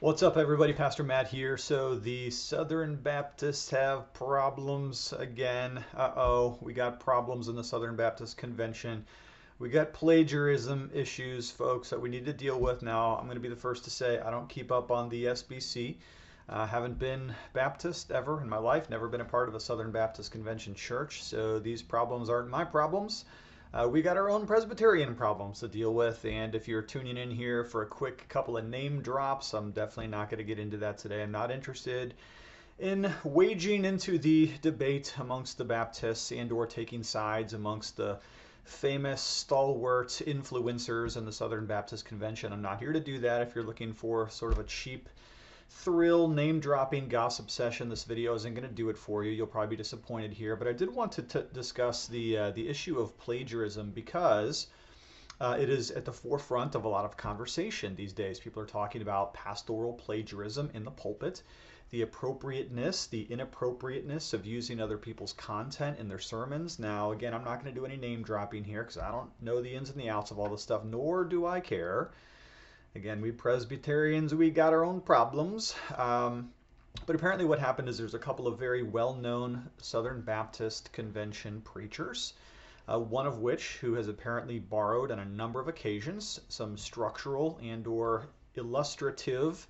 What's up, everybody? Pastor Matt here. So the Southern Baptists have problems again. Uh-oh, we got problems in the Southern Baptist Convention. We got plagiarism issues, folks, that we need to deal with. Now, I'm going to be the first to say I don't keep up on the SBC. Haven't been Baptist ever in my life, never been a part of a Southern Baptist Convention church, so these problems aren't my problems. We got our own Presbyterian problems to deal with, and if you're tuning in here for a quick couple of name drops, I'm definitely not going to get into that today. I'm not interested in wading into the debate amongst the Baptists and or taking sides amongst the famous stalwart influencers in the Southern Baptist Convention. I'm not here to do that. If you're looking for sort of a cheap thrill name dropping gossip session, this video isn't going to do it for you. You'll probably be disappointed here, but I did want to discuss the issue of plagiarism because it is at the forefront of a lot of conversation these days. People are talking about pastoral plagiarism in the pulpit, the appropriateness, the inappropriateness of using other people's content in their sermons. Now, again, I'm not going to do any name dropping here because I don't know the ins and the outs of all this stuff, nor do I care. Again, we Presbyterians, we got our own problems. But apparently what happened is there's a couple of very well-known Southern Baptist Convention preachers, one of which who has apparently borrowed on a number of occasions some structural and or illustrative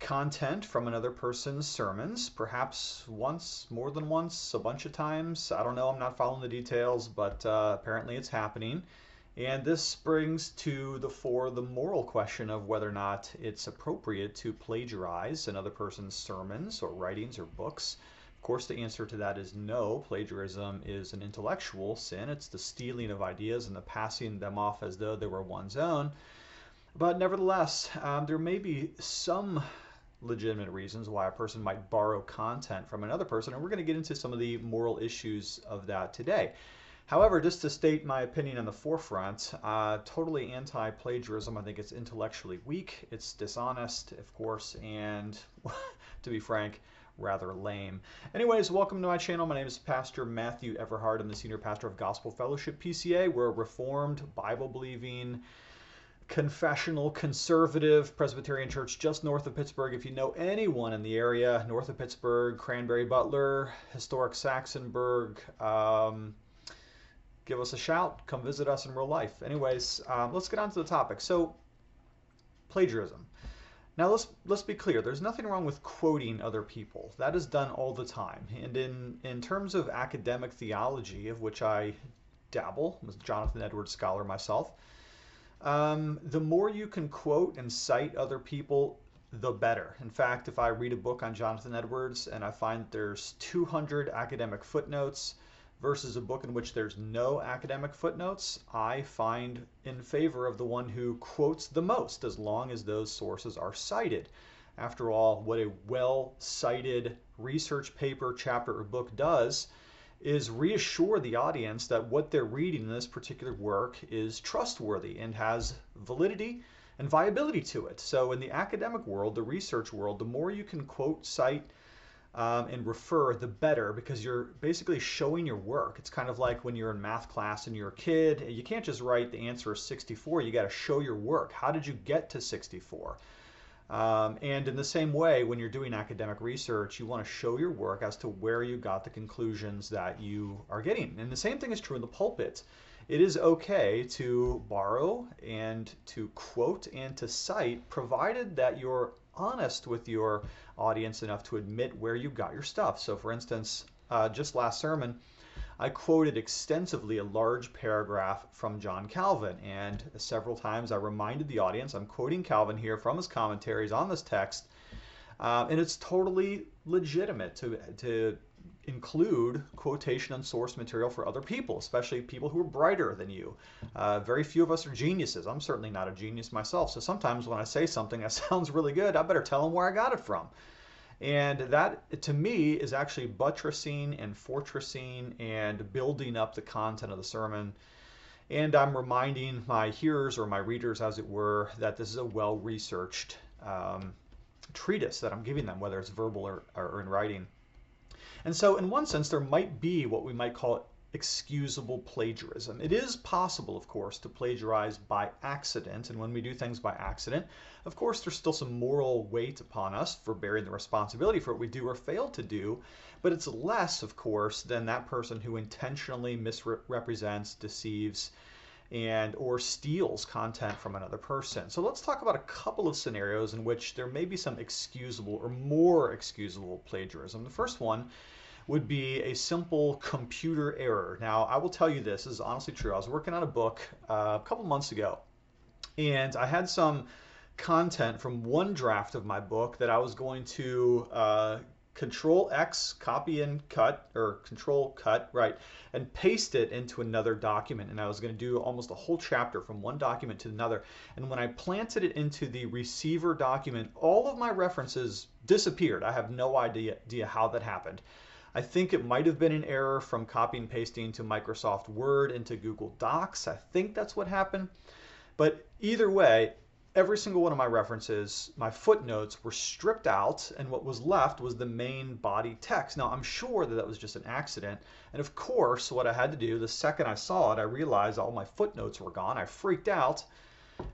content from another person's sermons, perhaps once, more than once, a bunch of times. I don't know, I'm not following the details, but apparently it's happening. And this brings to the fore the moral question of whether or not it's appropriate to plagiarize another person's sermons or writings or books. Of course, the answer to that is no. Plagiarism is an intellectual sin. It's the stealing of ideas and the passing them off as though they were one's own. But nevertheless, there may be some legitimate reasons why a person might borrow content from another person, and we're going to get into some of the moral issues of that today. However, just to state my opinion on the forefront, totally anti-plagiarism. I think it's intellectually weak, it's dishonest, of course, and to be frank, rather lame. Anyways, welcome to my channel. My name is Pastor Matthew Everhard. I'm the Senior Pastor of Gospel Fellowship PCA. We're a Reformed, Bible-believing, confessional, conservative Presbyterian church just north of Pittsburgh. If you know anyone in the area, north of Pittsburgh, Cranberry Butler, historic Saxonburg, give us a shout. Come visit us in real life. Anyways, let's get on to the topic. So, plagiarism. Now let's be clear. There's nothing wrong with quoting other people. That is done all the time. And in terms of academic theology, of which I dabble, I'm a Jonathan Edwards scholar myself, the more you can quote and cite other people, the better. In fact, if I read a book on Jonathan Edwards and I find there's 200 academic footnotes versus a book in which there's no academic footnotes, I find in favor of the one who quotes the most, as long as those sources are cited. After all, what a well-cited research paper, chapter, or book does is reassure the audience that what they're reading in this particular work is trustworthy and has validity and viability to it. So in the academic world, the research world, the more you can quote, cite, and refer, the better, because you're basically showing your work. It's kind of like when you're in math class and you're a kid. You can't just write the answer is 64. You got to show your work. How did you get to 64? And in the same way, when you're doing academic research, you want to show your work as to where you got the conclusions that you are getting. And the same thing is true in the pulpit. It is okay to borrow and to quote and to cite, provided that you're honest with your audience enough to admit where you got your stuff. So for instance, just last sermon, I quoted extensively a large paragraph from John Calvin, and several times I reminded the audience I'm quoting Calvin here from his commentaries on this text, and it's totally legitimate to include quotation and source material for other people, especially people who are brighter than you. Very few of us are geniuses. I'm certainly not a genius myself, so sometimes when I say something that sounds really good, I better tell them where I got it from. And that, to me, is actually buttressing and fortressing and building up the content of the sermon. And I'm reminding my hearers, or my readers as it were, that this is a well-researched treatise that I'm giving them, whether it's verbal or in writing. And so in one sense, there might be what we might call excusable plagiarism. It is possible, of course, to plagiarize by accident, and when we do things by accident, of course, there's still some moral weight upon us for bearing the responsibility for what we do or fail to do, but it's less, of course, than that person who intentionally misrepresents, deceives, and or steals content from another person. So let's talk about a couple of scenarios in which there may be some excusable or more excusable plagiarism. The first one would be a simple computer error. Now, I will tell you this is honestly true. I was working on a book a couple months ago, and I had some content from one draft of my book that I was going to Control X, copy and cut, or Control cut, right, and paste it into another document. And I was going to do almost a whole chapter from one document to another. And when I planted it into the receiver document, all of my references disappeared. I have no idea how that happened. I think it might have been an error from copy and pasting to Microsoft Word into Google Docs. I think that's what happened. But either way, every single one of my references, my footnotes, were stripped out, and what was left was the main body text. Now, I'm sure that that was just an accident, and of course, what I had to do, the second I saw it, I realized all my footnotes were gone. I freaked out,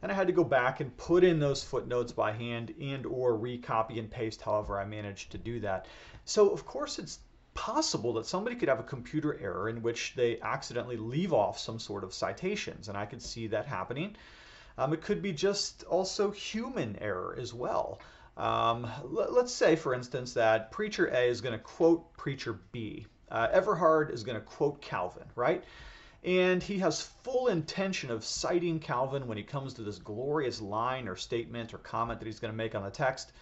and I had to go back and put in those footnotes by hand and or recopy and paste, however I managed to do that. So, of course, it's possible that somebody could have a computer error in which they accidentally leave off some sort of citations, and I could see that happening. It could be just also human error as well. Let's say, for instance, that preacher A is going to quote preacher B. Everhard is going to quote Calvin, right? And he has full intention of citing Calvin when he comes to this glorious line or statement or comment that he's going to make on the text.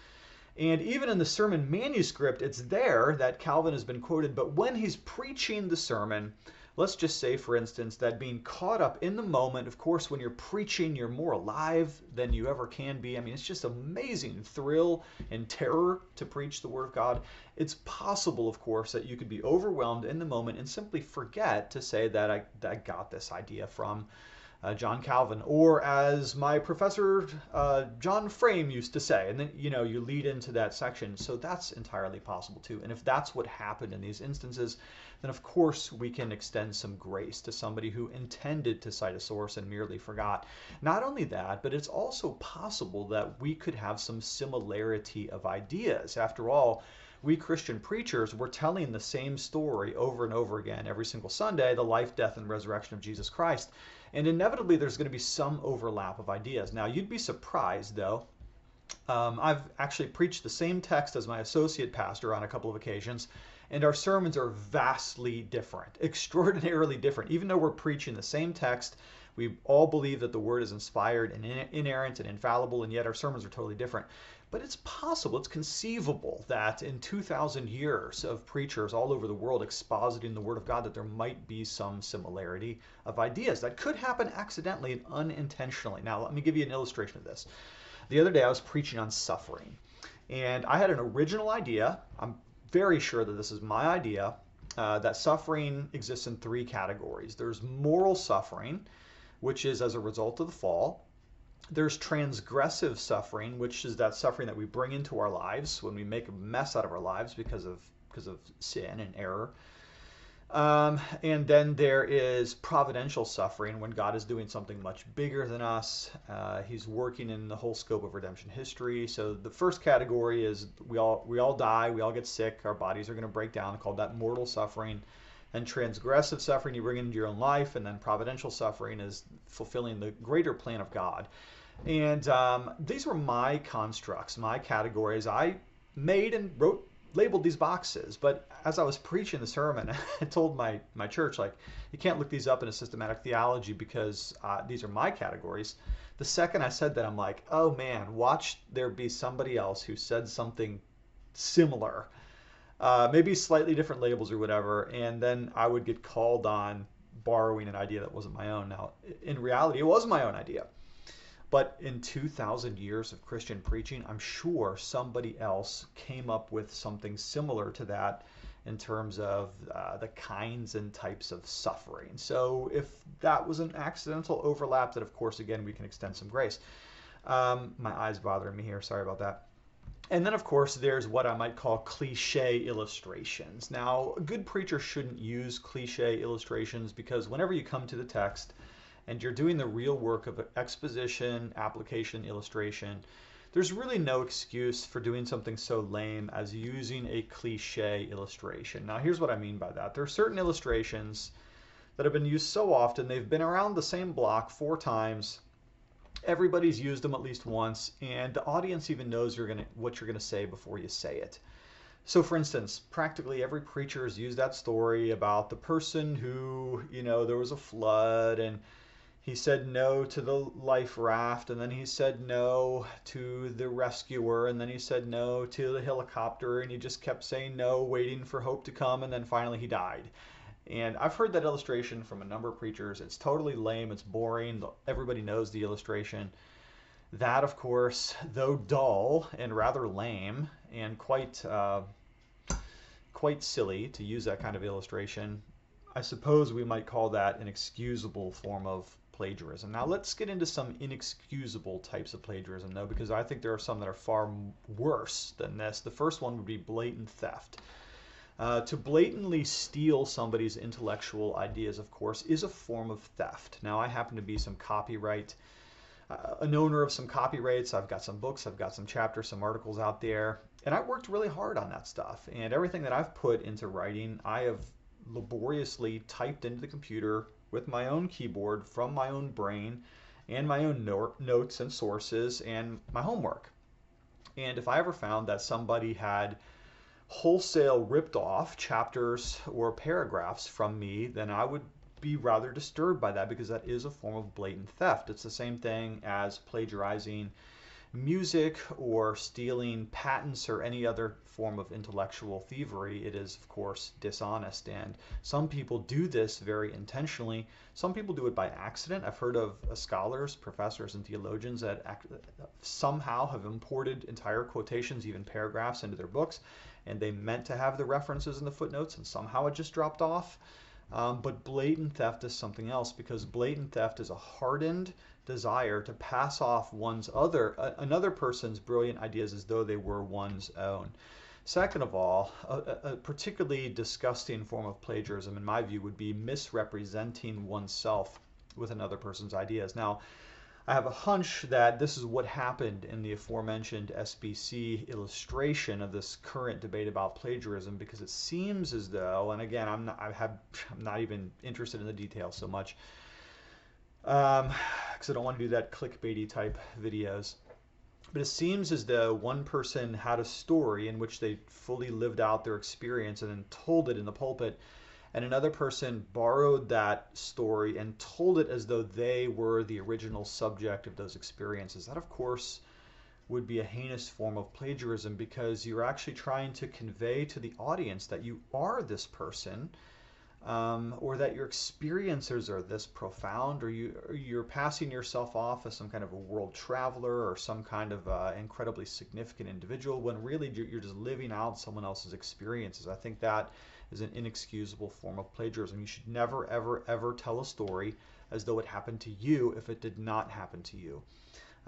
And even in the sermon manuscript, it's there that Calvin has been quoted. But when he's preaching the sermon, let's just say, for instance, that being caught up in the moment, of course, when you're preaching, you're more alive than you ever can be. I mean, it's just amazing thrill and terror to preach the Word of God. It's possible, of course, that you could be overwhelmed in the moment and simply forget to say that I got this idea from John Calvin, or as my professor John Frame used to say, and then you lead into that section. So that's entirely possible too. And if that's what happened in these instances, then of course we can extend some grace to somebody who intended to cite a source and merely forgot. Not only that, but it's also possible that we could have some similarity of ideas. After all, we Christian preachers, we're telling the same story over and over again every single Sunday, the life, death, and resurrection of Jesus Christ. And inevitably, there's going to be some overlap of ideas. Now, you'd be surprised, though. I've actually preached the same text as my associate pastor on a couple of occasions, and our sermons are vastly different, extraordinarily different. Even though we're preaching the same text, we all believe that the Word is inspired and inerrant and infallible, and yet our sermons are totally different. But it's possible, it's conceivable that in 2,000 years of preachers all over the world expositing the Word of God, that there might be some similarity of ideas. That could happen accidentally and unintentionally. Now, let me give you an illustration of this. The other day I was preaching on suffering, and I had an original idea. I'm very sure that this is my idea, that suffering exists in three categories. There's moral suffering, which is as a result of the fall. There's transgressive suffering, which is that suffering that we bring into our lives when we make a mess out of our lives because of sin and error. And then there is providential suffering, when God is doing something much bigger than us. He's working in the whole scope of redemption history. So the first category is we all die, we all get sick, our bodies are going to break down, called that mortal suffering. And transgressive suffering you bring into your own life, and then providential suffering is fulfilling the greater plan of God. And these were my constructs, my categories. I made and labeled these boxes. But as I was preaching the sermon, I told my church, like, you can't look these up in a systematic theology because these are my categories. The second I said that, I'm like, oh man, watch there be somebody else who said something similar. Maybe slightly different labels or whatever, and then I would get called on borrowing an idea that wasn't my own. Now, in reality, it was my own idea. But in 2,000 years of Christian preaching, I'm sure somebody else came up with something similar to that in terms of the kinds and types of suffering. So if that was an accidental overlap, then of course, again, we can extend some grace. My eye's bothering me here. Sorry about that. And then, of course, there's what I might call cliche illustrations. Now, a good preacher shouldn't use cliche illustrations because whenever you come to the text and you're doing the real work of exposition, application, illustration, there's really no excuse for doing something so lame as using a cliche illustration. Now, here's what I mean by that. There are certain illustrations that have been used so often, they've been around the same block 4 times. Everybody's used them at least once, and the audience even knows what you're gonna say before you say it. So for instance, practically every preacher has used that story about the person who, there was a flood and he said no to the life raft, and then he said no to the rescuer, and then he said no to the helicopter, and he just kept saying no, waiting for hope to come, and then finally he died. And I've heard that illustration from a number of preachers. It's totally lame, it's boring, everybody knows the illustration. That, of course, though dull and rather lame and quite silly to use that kind of illustration, I suppose we might call that an excusable form of plagiarism. Now let's get into some inexcusable types of plagiarism though, because I think there are some that are far worse than this. The first one would be blatant theft. To blatantly steal somebody's intellectual ideas, of course, is a form of theft. Now I happen to be an owner of some copyrights. I've got some books, I've got some chapters, some articles out there, and I worked really hard on that stuff. And everything that I've put into writing, I have laboriously typed into the computer with my own keyboard from my own brain and my own notes and sources and my homework. And if I ever found that somebody had wholesale ripped off chapters or paragraphs from me, then I would be rather disturbed by that because that is a form of blatant theft. It's the same thing as plagiarizing music or stealing patents or any other form of intellectual thievery. It is, of course, dishonest. And some people do this very intentionally. Some people do it by accident. I've heard of scholars, professors, and theologians that somehow have imported entire quotations, even paragraphs, into their books, and they meant to have the references in the footnotes, and somehow it just dropped off. But blatant theft is something else, because blatant theft is a hardened desire to pass off another person's brilliant ideas as though they were one's own. Second of all, a particularly disgusting form of plagiarism, in my view, would be misrepresenting oneself with another person's ideas. Now, I have a hunch that this is what happened in the aforementioned SBC illustration of this current debate about plagiarism, because it seems as though, and again, I'm not even interested in the details so much, because I don't want to do that clickbaity type videos. But it seems as though one person had a story in which they fully lived out their experience and then told it in the pulpit, and another person borrowed that story and told it as though they were the original subject of those experiences. That, of course, would be a heinous form of plagiarism, because you're actually trying to convey to the audience that you are this person, or that your experiences are this profound, or you're passing yourself off as some kind of a world traveler or some kind of incredibly significant individual, when really you're just living out someone else's experiences. I think that is an inexcusable form of plagiarism. You should never, ever, ever tell a story as though it happened to you if it did not happen to you.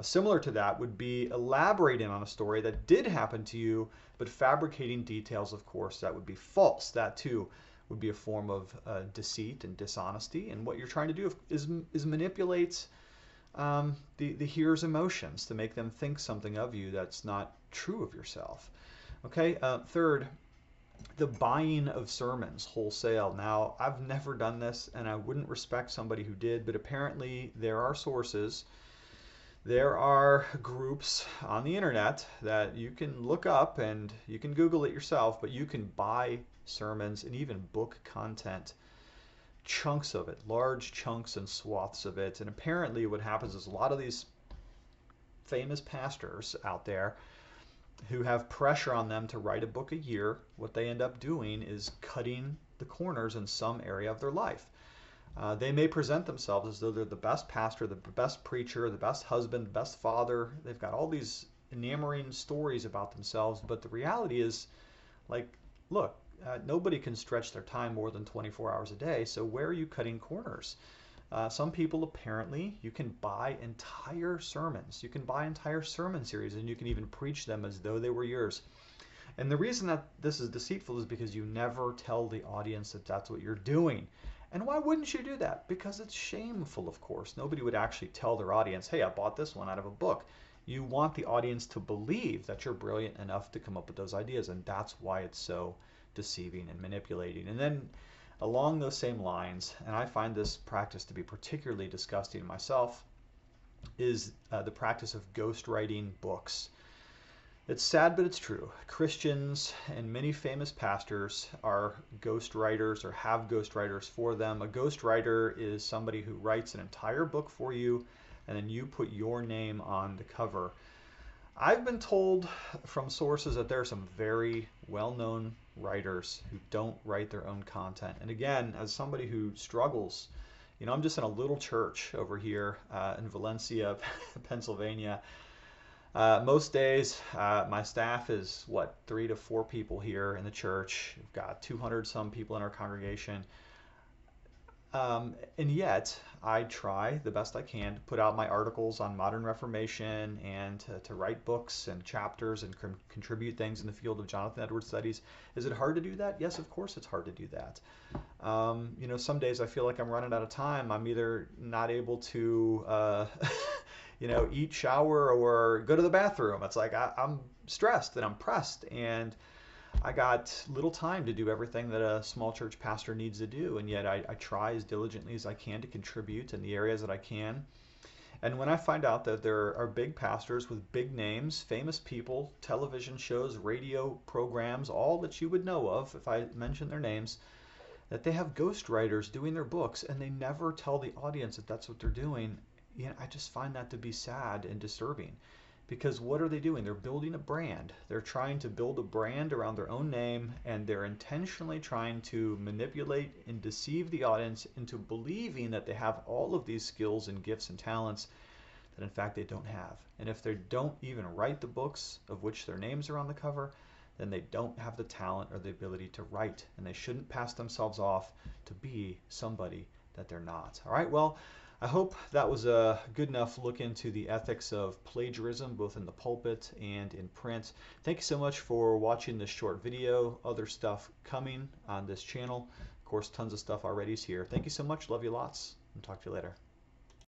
Similar to that would be elaborating on a story that did happen to you, but fabricating details, of course, that would be false. That too would be a form of deceit and dishonesty. And what you're trying to do is manipulate the hearer's emotions to make them think something of you that's not true of yourself. Okay, third, the buying of sermons wholesale. Now, I've never done this, and I wouldn't respect somebody who did, but apparently there are sources, there are groups on the internet that you can look up and you can Google it yourself, but you can buy sermons and even book content, chunks of it, large chunks and swaths of it. And apparently what happens is a lot of these famous pastors out there who have pressure on them to write a book a year, what they end up doing is cutting the corners in some area of their life. They may present themselves as though they're the best pastor, the best preacher, the best husband, the best father. They've got all these enamoring stories about themselves, but the reality is, like, look, nobody can stretch their time more than 24 hours a day, so where are you cutting corners? Some people, apparently, you can buy entire sermons. You can buy entire sermon series, and you can even preach them as though they were yours. And the reason that this is deceitful is because you never tell the audience that that's what you're doing. And why wouldn't you do that? Because it's shameful, of course. Nobody would actually tell their audience, hey, I bought this one out of a book. You want the audience to believe that you're brilliant enough to come up with those ideas, and that's why it's so deceiving and manipulating. And then along those same lines, and I find this practice to be particularly disgusting myself, is the practice of ghostwriting books. It's sad, but it's true. Christians and many famous pastors are ghostwriters or have ghostwriters for them. A ghostwriter is somebody who writes an entire book for you, and then you put your name on the cover. I've been told from sources that there are some very well-known writers who don't write their own content. And again, as somebody who struggles, I'm just in a little church over here in Valencia, Pennsylvania. Most days, my staff is, 3 to 4 people here in the church. We've got 200 some people in our congregation. And yet, I try the best I can to put out my articles on modern Reformation and to write books and chapters and contribute things in the field of Jonathan Edwards studies. Is it hard to do that? Yes, of course it's hard to do that. Some days I feel like I'm running out of time. I'm either not able to eat, shower, or go to the bathroom. It's like I'm stressed and I'm pressed, and I got little time to do everything that a small church pastor needs to do, and yet I try as diligently as I can to contribute in the areas that I can. And when I find out that there are big pastors with big names, famous people, television shows, radio programs, all that you would know of if I mention their names, that they have ghostwriters doing their books and they never tell the audience that that's what they're doing, I just find that to be sad and disturbing. Because what are they doing? They're building a brand. They're trying to build a brand around their own name, and they're intentionally trying to manipulate and deceive the audience into believing that they have all of these skills and gifts and talents that in fact they don't have. And if they don't even write the books of which their names are on the cover, then they don't have the talent or the ability to write, and they shouldn't pass themselves off to be somebody that they're not. All right, well, I hope that was a good enough look into the ethics of plagiarism, both in the pulpit and in print. Thank you so much for watching this short video. Other stuff coming on this channel. Of course, tons of stuff already is here. Thank you so much. Love you lots, and talk to you later.